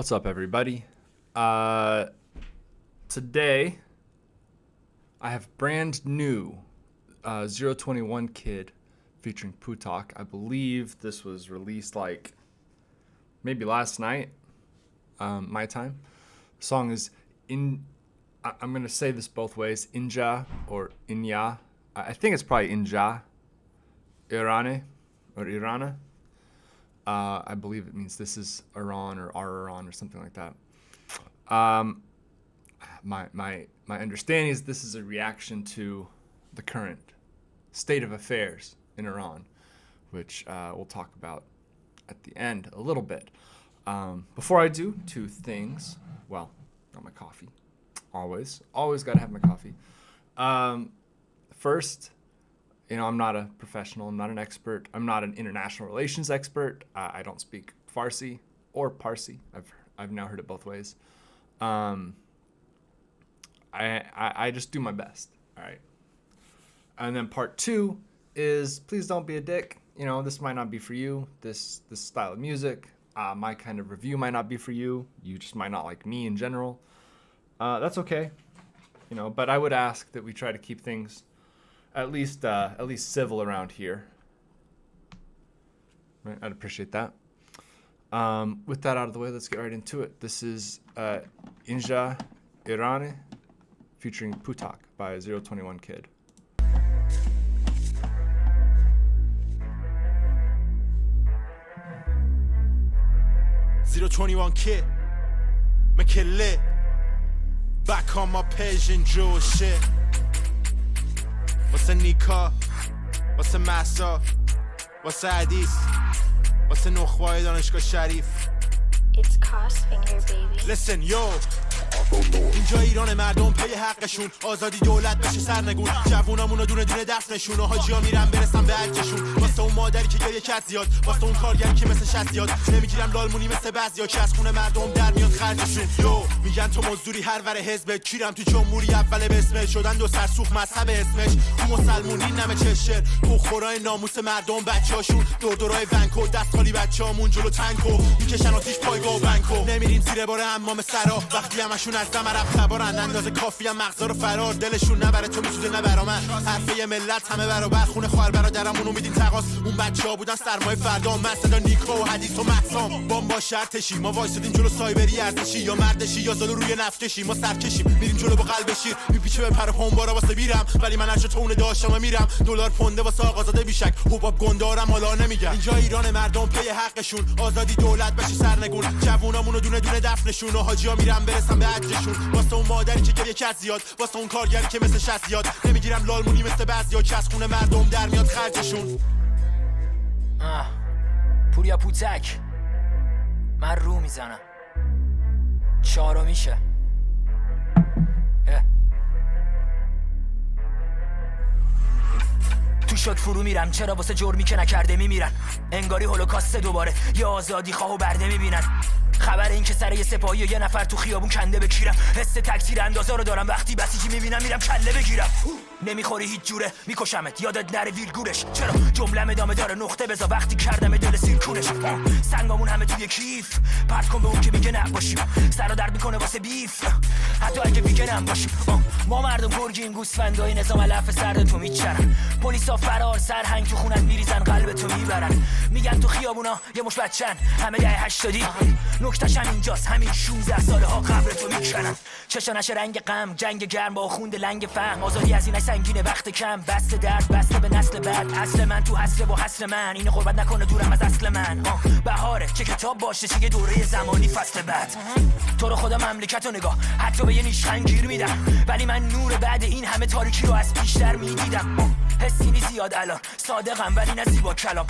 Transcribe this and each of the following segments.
What's up, everybody? Today, I have brand new 021 Kid featuring PUTAK. I believe this was released like maybe last night, my time. The song is I'm going to say this both ways, INJA or INJA. I think it's probably INJA, IRANE or IRANE. I believe it means this is Iran or our Iran or something like that. My understanding is this is a reaction to the current state of affairs in Iran, which we'll talk about at the end a little bit. Before I do, two things. Well, got my coffee. Always got to have my coffee. First, I'm not a professional. I'm not an expert. I'm not an international relations expert. I don't speak Farsi or Parsi. I've now heard it both ways. I just do my best. All right. And then part two is please don't be a dick. This might not be for you. This style of music, my kind of review might not be for you. You just might not like me in general. That's okay. But I would ask that we try to keep things at least civil around here. Right, I'd appreciate that. With that out of the way, let's get right into it. This is INJA IRANE featuring PUTAK by 021 Kid. Kid, make it lit. Back on my page and draw shit. واسه نیکا واسه محسا واسه حدیث واسه نخبای دانشگاه شریف. It's Crossfinger, baby. Listen, yo. اینجا ایران مردم پی حقشون آزادی دولت بشه سرنگون جوونامونو دونه دونه دست نشونه حاجیا میرن برسن به حجشون واسه اون مادری که گریه کرد زیاد واسه اون کارگری که مثل شت زیاد نمیگیرم لالمونی مثل بعضیا که از خونه مردم در میاد خرجشون یو میگن تو مزدوری هر ور حزب کیرم تو جمهوری اول به اسم شدن دو سرسوخ مذهب اسمش تو مسلمونی نمه چشه بخورای ناموس مردم بچه‌هاشون دورای ونکو دستخالی بچه‌هامون جلو تانکو میکشن آتیش پایگاه و بنکو نمیریم زیر بار حمام سرا وقتی همشون از دم عرب تبارن اندازه کافی هم مغزا رو فرار دلشون نبره تو میسوزه نه برا من حرفه ملت همه برابر خونه خواهر برادرمونو میدین تقاس اون بچه‌ها بودن سرمایه فردا من صدا نیکو و حدیث و محسام بام با شرطشی ما وایسادیم جلو سایبری ارزشی یا مردشی یا زالو روی نفتشی ما سرکشیم میریم جلو با قلب شیر میپیچه به پر پنبارا واسه بیرم ولی من هرچه تونه داشتم میرم دلار پونده واسه آقازاده بیشک حباب گندارم حالا نمیگم اینجا ایران مردم پی حقشون آزادی دولت بشه سرنگون جوونامونو دونه دونه دفنشون و حاجیا میرن برسن به حجشون واسه اون مادری که گریه کرد زیاد واسه اون کارگری که مثل شت زیاد نمیگیرم لالمونی مثل بعضیا که از خونه مردم در میاد خرجشون پوریا پوتک من رو میزنم چارو میشه تو شد فرو میرم چرا واسه جرمی که نکرده میمیرن انگاری هولوکاست دوباره یا آزادی خواه و برده میبینن خبر این که سر یه سپاهی و یه نفر تو خیابون کنده بکیرم حس تکثیر اندازا رو دارم وقتی بسیجی میبینم میرم کله بگیرم نمیخوری هیچ جوره میکشمت یادت نره ویرگورش چرا جملم ادامه داره نقطه بزا وقتی کردم دل سیرکونش سنگامون همه توی کیف پرت کن به اون که میگه نباشیم سر درد میکنه واسه بیف حتی اگه میگه نباشیم ما مردم گرگیم گوسفندای نظام علف سرد تو میچرن پلیسا فرار سرهنگ تو خونت میریزن قلب تو میبرن میگن تو خیابونا یه مش بچن همه ده 80 نکتهش هم اینجاست همین 16 ساله ها قبر تو میکنن چشانش رنگ غم جنگ گرم با خوند لنگ فهم آزادی از اینش سنگینه وقت کم بسته درد بسته به نسل بعد اصل من تو حسره و حسر من اینو قربت نکنه دورم از اصل من بهاره چه کتاب باشه چه دوره زمانی فصل بعد تو رو خدا مملکت و نگاه حتی به یه نیشخند گیر میدم ولی من نور بعد این همه تاریکی رو از پیشتر میدیدم حسی نی زیاد الان صادقم ولی نه زیبا کلام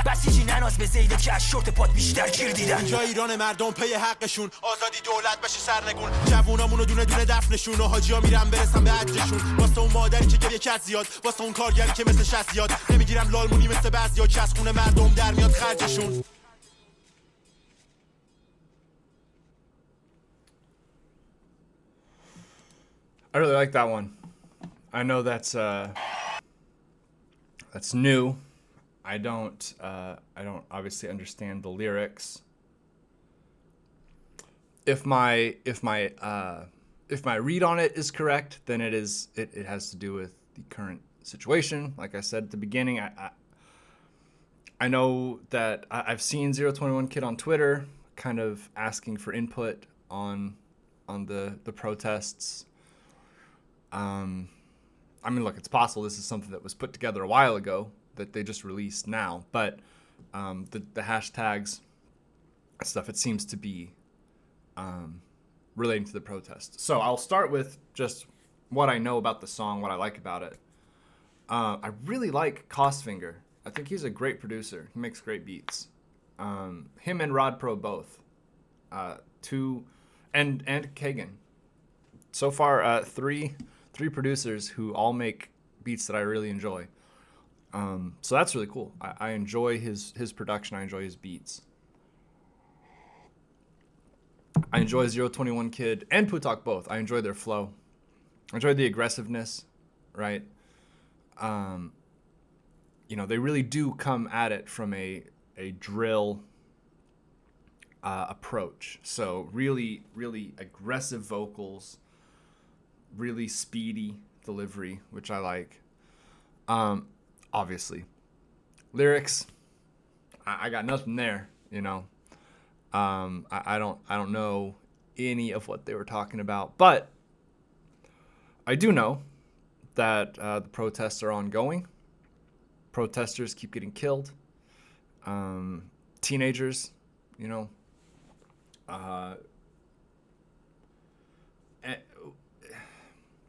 بسیجی نناز به زیدت که از شورت پات بیشتر گیر دیدم اینجا ایران مردم پی حقشون آزادی دولت بشه سرنگون جوونامونو دونه دونه دفنشون و حاجیا میرن برسن به حجشون واسه اون مادری که گریه کرد زیاد واسه اون کارگری که مثل شت زیاد نمیگیرم لالمونی مثل بعضیا که از خونه مردم در میاد خرجشون I really like that one. I know that's new. I don't obviously understand the lyrics. if my read on it is correct, then it has to do with the current situation. Like I said at the beginning, I know that I've seen 021 Kid on Twitter kind of asking for input on the protests. I mean, look, it's possible this is something that was put together a while ago that they just released now, but the hashtags stuff, it seems to be relating to the protest. So I'll start with just what I know about the song, what I like about it. I really like Costfinger. I think he's a great producer. He makes great beats. Him and Rod Pro both. And Kagan. So far, three producers who all make beats that I really enjoy. So that's really cool. I enjoy his production. I enjoy his beats. I enjoy 021 Kid and PUTAK both. I enjoy their flow. I enjoy the aggressiveness, right? They really do come at it from a drill approach. So really, really aggressive vocals, really speedy delivery, which I like. Obviously, lyrics, I got nothing there. I don't know any of what they were talking about, but I do know that the protests are ongoing. Protesters keep getting killed. Teenagers,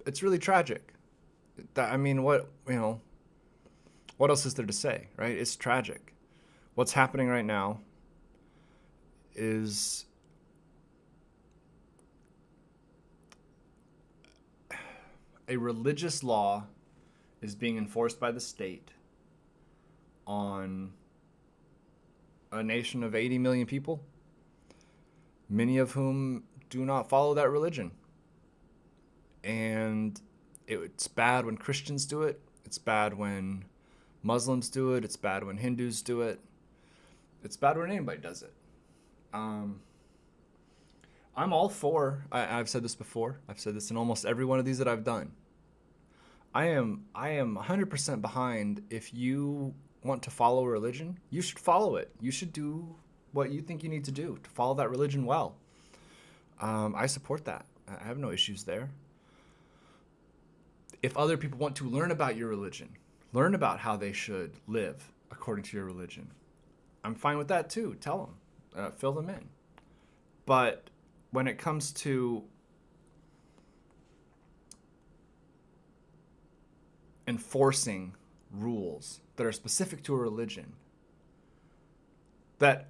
it's really tragic. What else is there to say, right? It's tragic. What's happening right now is a religious law is being enforced by the state on a nation of 80 million people, many of whom do not follow that religion. And it's bad when Christians do it. It's bad when Muslims do it. It's bad when Hindus do it. It's bad when anybody does it. I'm all for, I've said this before. I've said this in almost every one of these that I've done. I am 100% behind. If you want to follow a religion, you should follow it. You should do what you think you need to do to follow that religion well. I support that. I have no issues there. If other people want to learn about your religion, learn about how they should live according to your religion, I'm fine with that too. Tell them, fill them in. But when it comes to enforcing rules that are specific to a religion that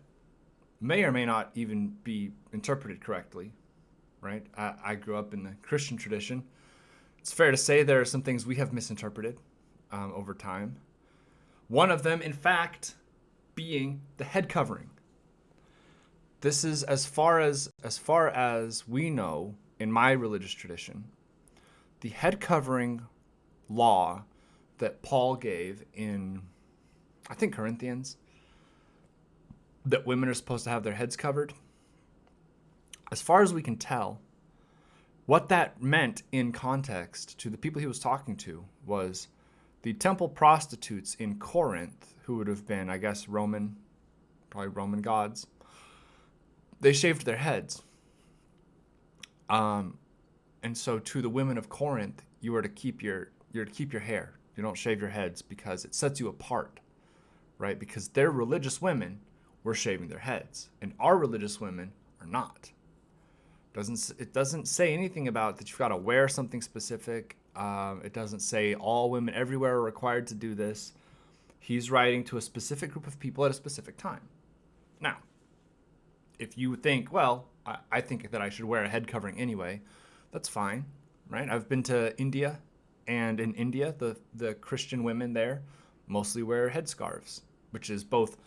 may or may not even be interpreted correctly, right? I grew up in the Christian tradition. It's fair to say there are some things we have misinterpreted over time. One of them, in fact, being the head covering. This is as far as we know in my religious tradition, the head covering law that Paul gave in, I think, Corinthians, that women are supposed to have their heads covered. As far as we can tell, what that meant in context to the people he was talking to was the temple prostitutes in Corinth, who would have been, I guess, probably Roman gods. They shaved their heads. And so to the women of Corinth, you are to keep your hair. You don't shave your heads because it sets you apart, right? Because their religious women were shaving their heads, and our religious women are not. It doesn't say anything about that you've got to wear something specific. It doesn't say all women everywhere are required to do this. He's writing to a specific group of people at a specific time. Now, if you think, well, I think that I should wear a head covering anyway, that's fine, right? I've been to India, and in India, the Christian women there mostly wear headscarves, which is both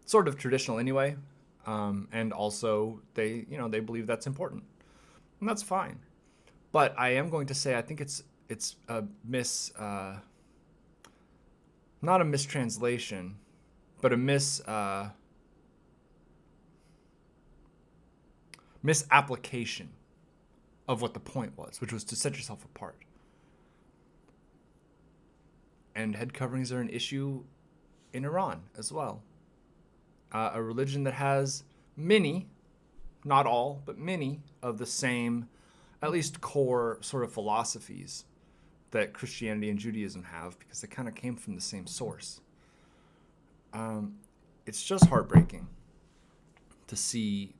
sort of traditional anyway, and also they believe that's important, and that's fine. But I am going to say I think it's a not a mistranslation, but a misapplication of what the point was, which was to set yourself apart. And head coverings are an issue in Iran as well. A religion that has many, not all, but many of the same, at least core sort of philosophies that Christianity and Judaism have, because they kind of came from the same source. It's just heartbreaking to see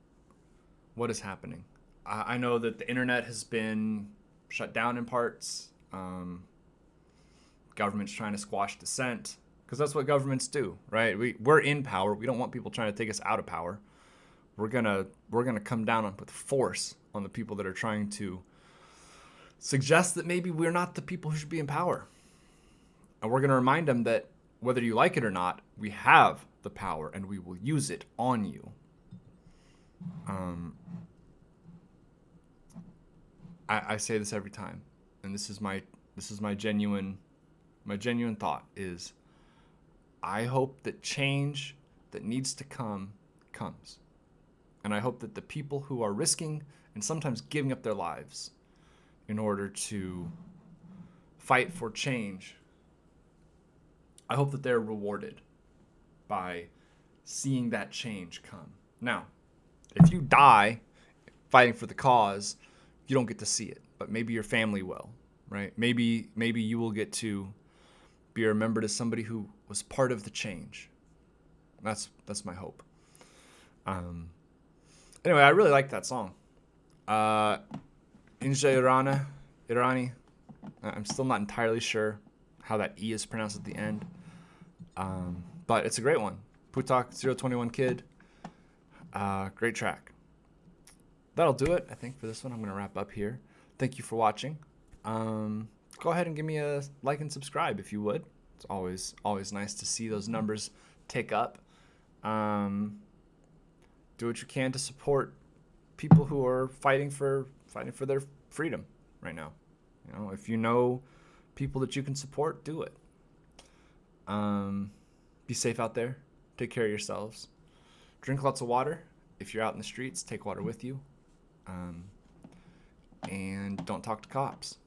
what is happening. I know that the internet has been shut down in parts. Government's trying to squash dissent, because that's what governments do, right? We're in power. We don't want people trying to take us out of power. We're gonna come down with force on the people that are trying to suggest that maybe we're not the people who should be in power. And we're gonna remind them that whether you like it or not, we have the power and we will use it on you. I say this every time, and this is my genuine thought is, I hope that change that needs to come comes. And I hope that the people who are risking and sometimes giving up their lives in order to fight for change, I hope that they're rewarded by seeing that change come. Now, if you die fighting for the cause, you don't get to see it, but maybe your family will, right? Maybe you will get to be remembered as somebody who was part of the change. That's my hope. Anyway, I really like that song. INJA IRANE. I'm still not entirely sure how that E is pronounced at the end. But it's a great one. PUTAK 021 Kid. Great track. That'll do it, I think, for this one. I'm going to wrap up here. Thank you for watching. Go ahead and give me a like and subscribe if you would. It's always nice to see those numbers tick up. Do what you can to support people who are fighting for their freedom right now. You know, if you know people that you can support, do it. Be safe out there. Take care of yourselves. Drink lots of water. If you're out in the streets, take water with you. And don't talk to cops.